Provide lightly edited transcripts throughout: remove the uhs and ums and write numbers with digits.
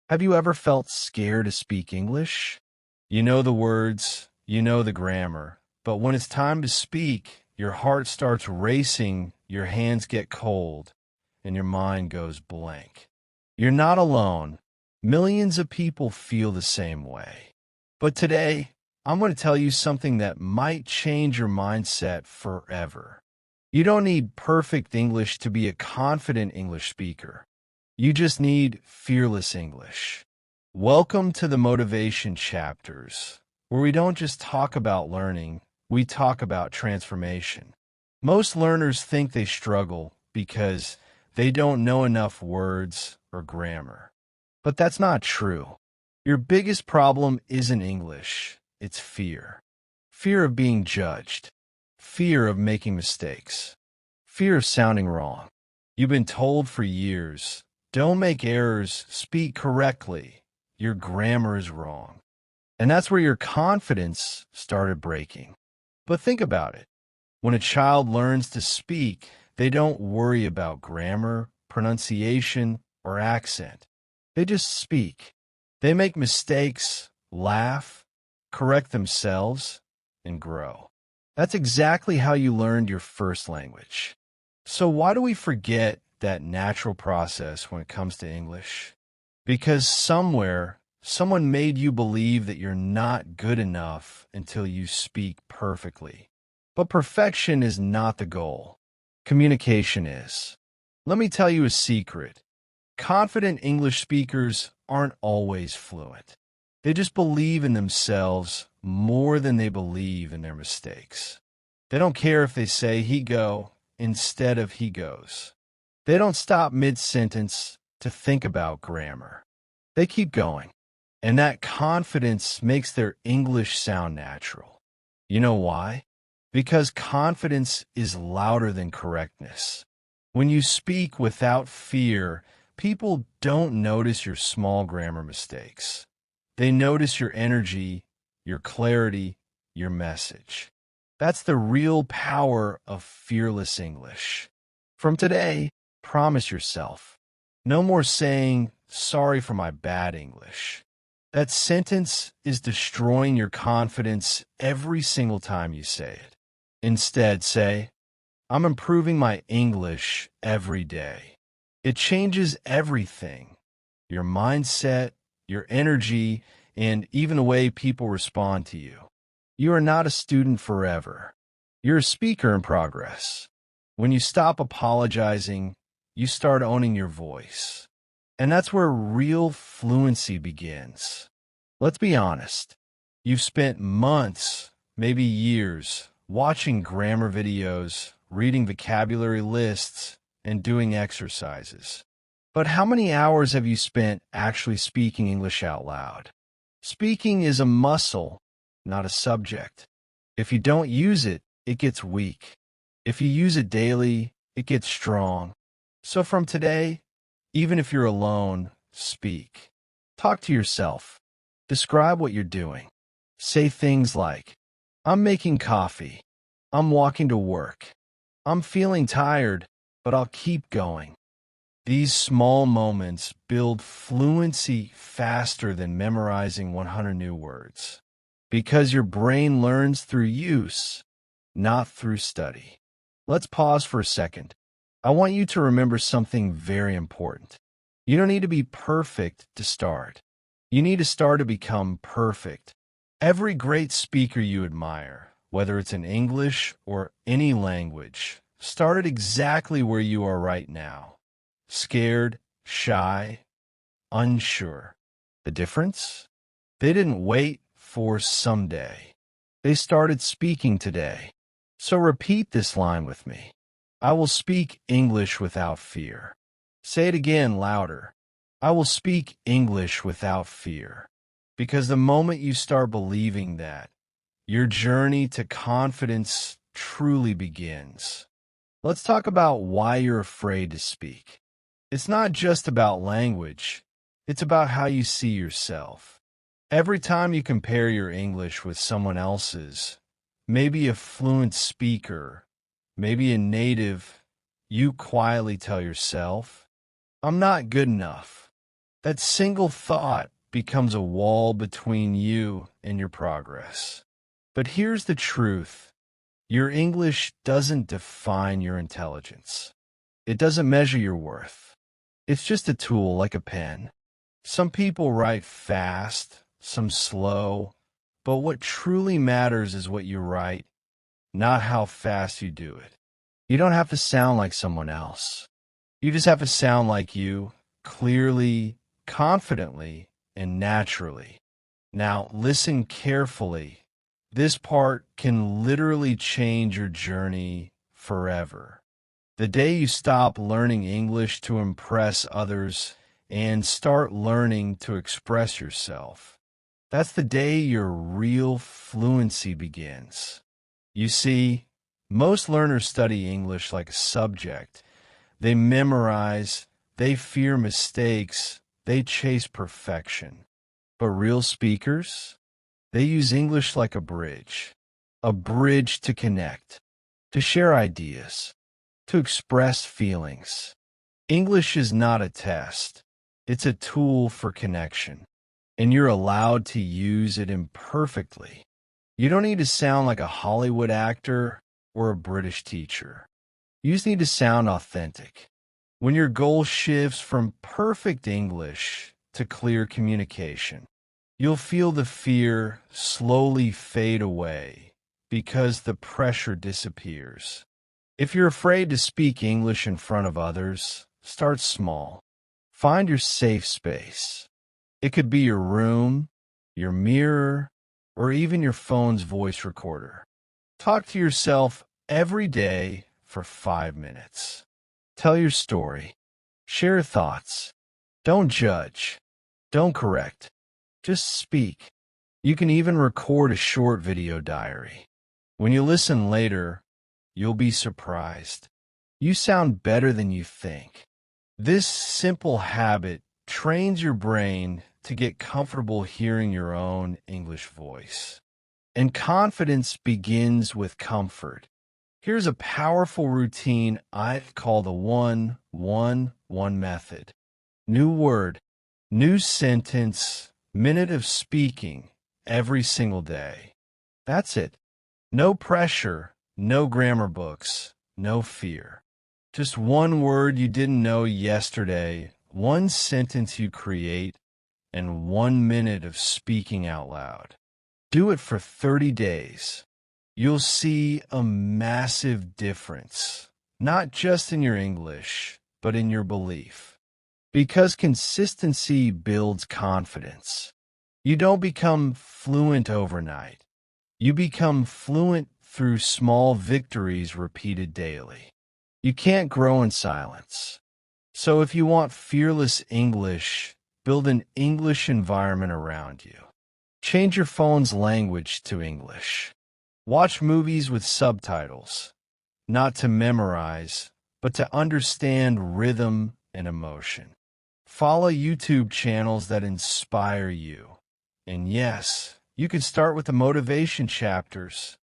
Have you ever felt scared to speak English? You know the words, you know the grammar, but when it's time to speak, your heart starts racing, your hands get cold, and your mind goes blank. You're not alone. Millions of people feel the same way. But today, I'm going to tell you something that might change your mindset forever. You don't need perfect English to be a confident English speaker. You just need fearless English. Welcome to the motivation chapters, where we don't just talk about learning, we talk about transformation. Most learners think they struggle because they don't know enough words or grammar. But that's not true. Your biggest problem isn't English, it's fear. Fear of being judged. Fear of making mistakes. Fear of sounding wrong. You've been told for years, don't make errors, speak correctly. Your grammar is wrong. And that's where your confidence started breaking. But think about it. When a child learns to speak, they don't worry about grammar, pronunciation, or accent. They just speak. They make mistakes, laugh, correct themselves, and grow. That's exactly how you learned your first language. So why do we forget that natural process when it comes to English? Because somewhere, someone made you believe that you're not good enough until you speak perfectly. But perfection is not the goal. Communication is. Let me tell you a secret. Confident English speakers aren't always fluent. They just believe in themselves more than they believe in their mistakes. They don't care if they say he go instead of he goes. They don't stop mid-sentence to think about grammar. They keep going. And that confidence makes their English sound natural. You know why? Because confidence is louder than correctness. When you speak without fear, people don't notice your small grammar mistakes. They notice your energy, your clarity, your message. That's the real power of fearless English. From today, promise yourself, no more saying, sorry for my bad English. That sentence is destroying your confidence every single time you say it. Instead, say, I'm improving my English every day. It changes everything. Your mindset, your energy, and even the way people respond to you. You are not a student forever. You're a speaker in progress. When you stop apologizing, you start owning your voice. And that's where real fluency begins. Let's be honest. You've spent months, maybe years, watching grammar videos, reading vocabulary lists, and doing exercises. But how many hours have you spent actually speaking English out loud? Speaking is a muscle, not a subject. If you don't use it, it gets weak. If you use it daily, it gets strong. So from today, even if you're alone, speak. Talk to yourself. Describe what you're doing. Say things like, I'm making coffee. I'm walking to work. I'm feeling tired, but I'll keep going. These small moments build fluency faster than memorizing 100 new words. Because your brain learns through use, not through study. Let's pause for a second. I want you to remember something very important. You don't need to be perfect to start. You need to start to become perfect. Every great speaker you admire, whether it's in English or any language, started exactly where you are right now. Scared, shy, unsure. The difference? They didn't wait for someday. They started speaking today. So repeat this line with me. I will speak English without fear. Say it again louder. I will speak English without fear. Because the moment you start believing that, your journey to confidence truly begins. Let's talk about why you're afraid to speak. It's not just about language. It's about how you see yourself. Every time you compare your English with someone else's, maybe a fluent speaker, maybe a native, you quietly tell yourself, I'm not good enough. That single thought becomes a wall between you and your progress. But here's the truth. Your English doesn't define your intelligence. It doesn't measure your worth. It's just a tool like a pen. Some people write fast, some slow, but what truly matters is what you write, not how fast you do it. You don't have to sound like someone else. You just have to sound like you, clearly, confidently, and naturally. Now, listen carefully. This part can literally change your journey forever. The day you stop learning English to impress others and start learning to express yourself, that's the day your real fluency begins. You see, most learners study English like a subject. They memorize, they fear mistakes, they chase perfection. But real speakers, they use English like a bridge to connect, to share ideas, to express feelings. English is not a test. It's a tool for connection, and you're allowed to use it imperfectly. You don't need to sound like a Hollywood actor or a British teacher. You just need to sound authentic. When your goal shifts from perfect English to clear communication, you'll feel the fear slowly fade away because the pressure disappears. If you're afraid to speak English in front of others, start small. Find your safe space. It could be your room, your mirror, or even your phone's voice recorder. Talk to yourself every day for 5 minutes. Tell your story. Share thoughts. Don't judge. Don't correct. Just speak. You can even record a short video diary. When you listen later, you'll be surprised. You sound better than you think. This simple habit trains your brain to get comfortable hearing your own English voice. And confidence begins with comfort. Here's a powerful routine I call the 1-1-1 method. New word, new sentence, minute of speaking every single day. That's it. No pressure, no grammar books, no fear. Just one word you didn't know yesterday, one sentence you create, and 1 minute of speaking out loud. Do it for 30 days. You'll see a massive difference, not just in your English, but in your belief. Because consistency builds confidence. You don't become fluent overnight. You become fluent through small victories repeated daily. You can't grow in silence. So if you want fearless English, build an English environment around you. Change your phone's language to English. Watch movies with subtitles, not to memorize, but to understand rhythm and emotion. Follow YouTube channels that inspire you. And yes, you can start with the motivation chapters.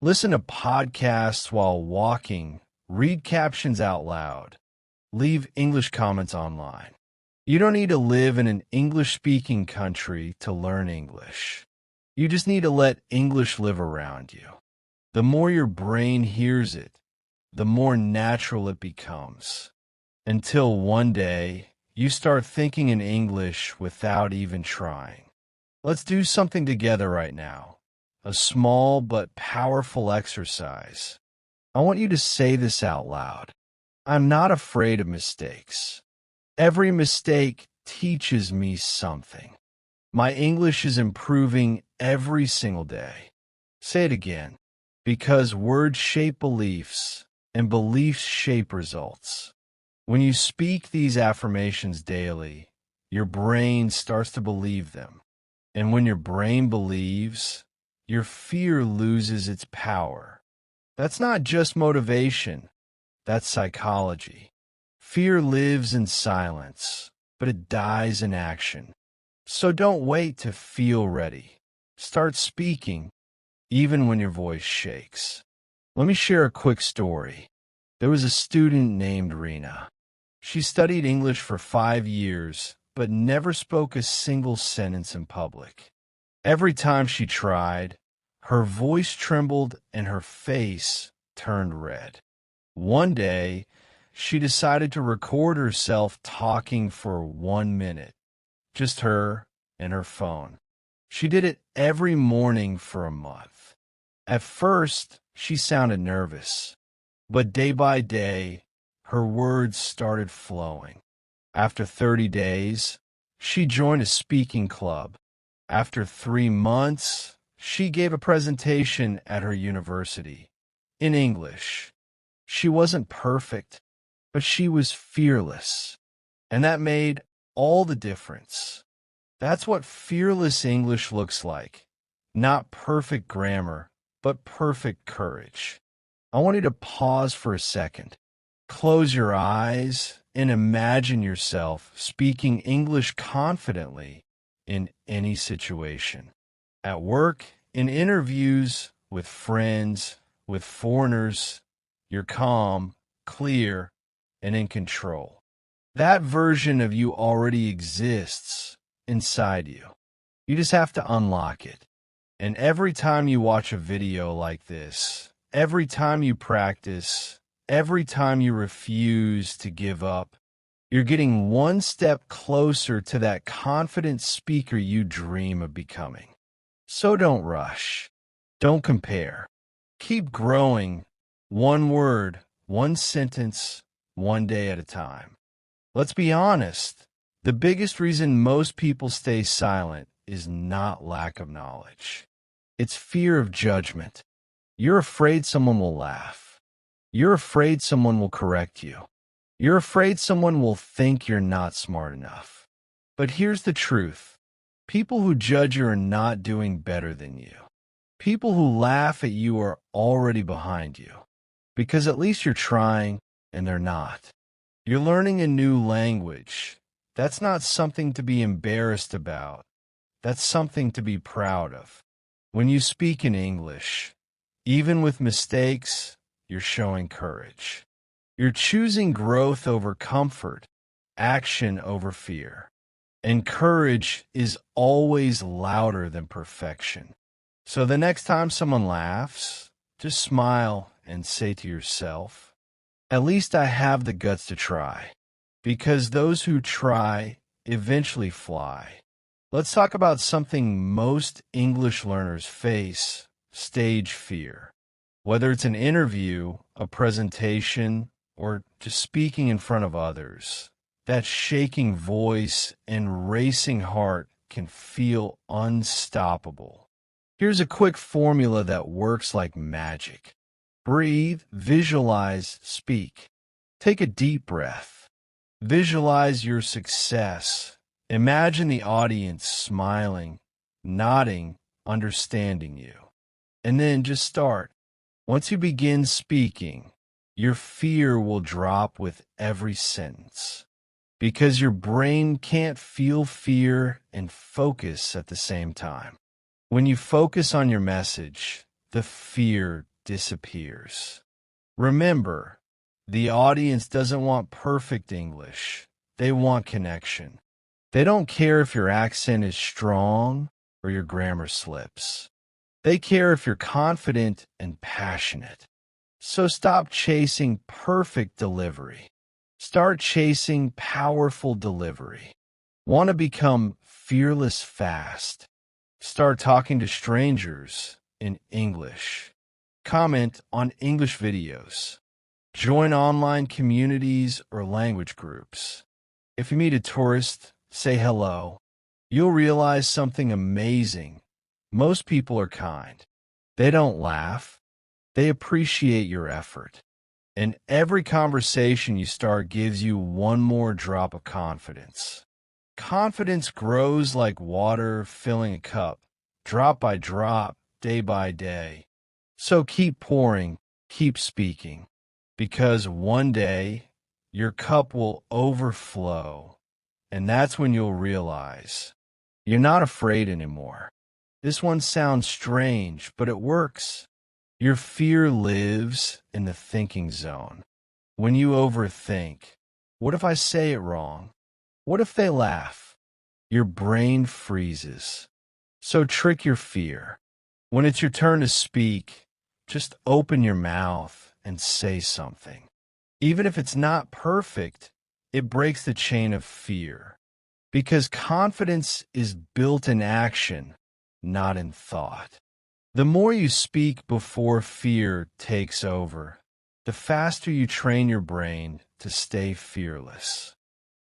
Listen to podcasts while walking, read captions out loud, leave English comments online. You don't need to live in an English-speaking country to learn English. You just need to let English live around you. The more your brain hears it, the more natural it becomes. Until one day, you start thinking in English without even trying. Let's do something together right now. A small but powerful exercise. I want you to say this out loud. I'm not afraid of mistakes. Every mistake teaches me something. My English is improving every single day. Say it again. Because words shape beliefs, and beliefs shape results. When you speak these affirmations daily, your brain starts to believe them. And when your brain believes, your fear loses its power. That's not just motivation, that's psychology. Fear lives in silence, but it dies in action. So don't wait to feel ready. Start speaking, even when your voice shakes. Let me share a quick story. There was a student named Rena. She studied English for 5 years, but never spoke a single sentence in public. Every time she tried, her voice trembled and her face turned red. One day, she decided to record herself talking for 1 minute, just her and her phone. She did it every morning for a month. At first, she sounded nervous, but day by day, her words started flowing. After 30 days, she joined a speaking club. After 3 months, she gave a presentation at her university in English. She wasn't perfect, but she was fearless, and that made all the difference. That's what fearless English looks like. Not perfect grammar, but perfect courage. I want you to pause for a second. Close your eyes and imagine yourself speaking English confidently in any situation. At work, in interviews, with friends, with foreigners, you're calm, clear, and in control. That version of you already exists inside you. You just have to unlock it. And every time you watch a video like this, every time you practice, every time you refuse to give up, you're getting one step closer to that confident speaker you dream of becoming. So don't rush. Don't compare. Keep growing, one word, one sentence, one day at a time. Let's be honest. The biggest reason most people stay silent is not lack of knowledge. It's fear of judgment. You're afraid someone will laugh. You're afraid someone will correct you. You're afraid someone will think you're not smart enough. But here's the truth. People who judge you are not doing better than you. People who laugh at you are already behind you. Because at least you're trying, and they're not. You're learning a new language. That's not something to be embarrassed about. That's something to be proud of. When you speak in English, even with mistakes, you're showing courage. You're choosing growth over comfort, action over fear. And courage is always louder than perfection. So the next time someone laughs, just smile and say to yourself, at least I have the guts to try. Because those who try eventually fly. Let's talk about something most English learners face, stage fear. Whether it's an interview, a presentation, or just speaking in front of others, that shaking voice and racing heart can feel unstoppable. Here's a quick formula that works like magic. Breathe, visualize, speak. Take a deep breath. Visualize your success. Imagine the audience smiling, nodding, understanding you. And then just start. Once you begin speaking, your fear will drop with every sentence. Because your brain can't feel fear and focus at the same time. When you focus on your message, the fear disappears. Remember, the audience doesn't want perfect English. They want connection. They don't care if your accent is strong or your grammar slips. They care if you're confident and passionate. So stop chasing perfect delivery. Start chasing powerful delivery. Want to become fearless fast? Start talking to strangers in English. Comment on English videos. Join online communities or language groups. If you meet a tourist, say hello. You'll realize something amazing. Most people are kind. They don't laugh. They appreciate your effort. And every conversation you start gives you one more drop of confidence. Confidence grows like water filling a cup, drop by drop, day by day. So keep pouring, keep speaking, because one day your cup will overflow, and that's when you'll realize you're not afraid anymore. This one sounds strange, but it works. Your fear lives in the thinking zone. When you overthink, what if I say it wrong? What if they laugh? your brain freezes. So trick your fear. When it's your turn to speak, just open your mouth and say something. Even if it's not perfect, it breaks the chain of fear. Because confidence is built in action, not in thought. The more you speak before fear takes over, the faster you train your brain to stay fearless.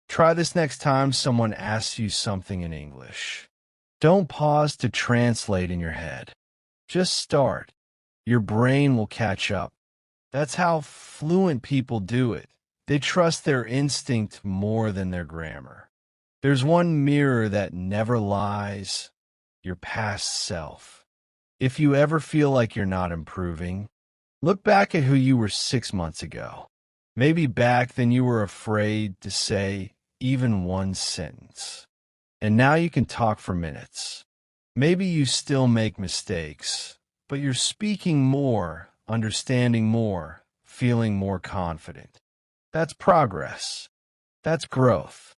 Try this next time someone asks you something in English. Don't pause to translate in your head. Just start. Your brain will catch up. That's how fluent people do it. They trust their instinct more than their grammar. There's one mirror that never lies: your past self. If you ever feel like you're not improving, look back at who you were 6 months ago. Maybe back then you were afraid to say even one sentence. And now you can talk for minutes. Maybe you still make mistakes, but you're speaking more, understanding more, feeling more confident. That's progress. That's growth.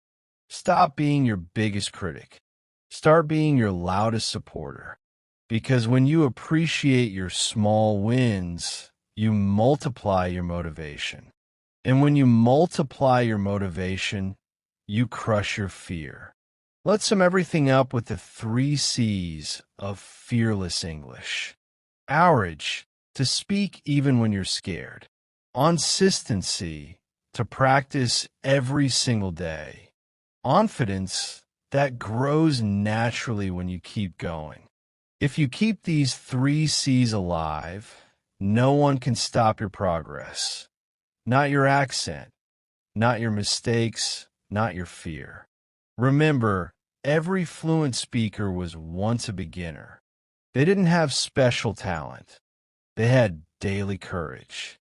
Stop being your biggest critic. Start being your loudest supporter. Because when you appreciate your small wins, you multiply your motivation. And when you multiply your motivation, you crush your fear. Let's sum everything up with the 3 C's of fearless English. Courage, to speak even when you're scared. Consistency, to practice every single day. Confidence, that grows naturally when you keep going. If you keep these 3 C's alive, no one can stop your progress. Not your accent, not your mistakes, not your fear. Remember, every fluent speaker was once a beginner. They didn't have special talent. They had daily courage.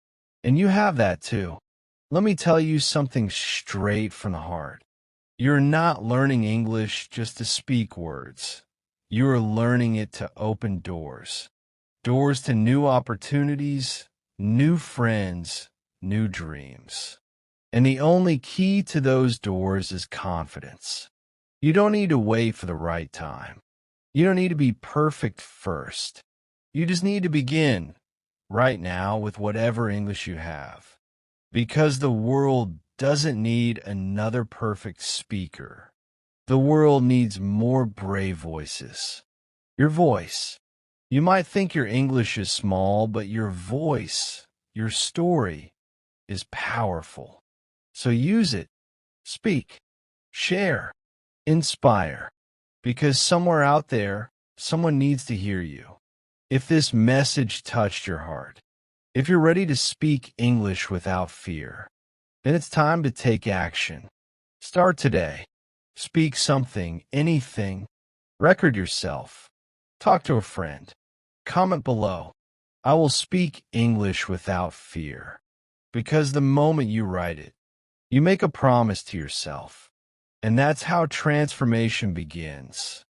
And you have that too. Let me tell you something straight from the heart. You're not learning English just to speak words. You are learning it to open doors. Doors to new opportunities, new friends, new dreams. And the only key to those doors is confidence. You don't need to wait for the right time. You don't need to be perfect first. You just need to begin right now with whatever English you have. Because the world doesn't need another perfect speaker. The world needs more brave voices. Your voice. You might think your English is small, but your voice, your story, is powerful. So use it. Speak. Share. Inspire. Because somewhere out there, someone needs to hear you. If this message touched your heart, if you're ready to speak English without fear, then it's time to take action. Start today. Speak something, anything. Record yourself. Talk to a friend. Comment below. I will speak English without fear. Because the moment you write it, you make a promise to yourself. And that's how transformation begins.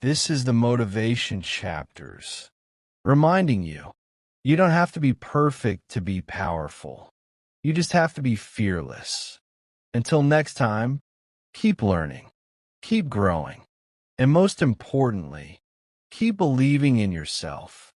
This is the motivation chapters, reminding you, you don't have to be perfect to be powerful. You just have to be fearless. Until next time, keep learning, keep growing, and most importantly, keep believing in yourself.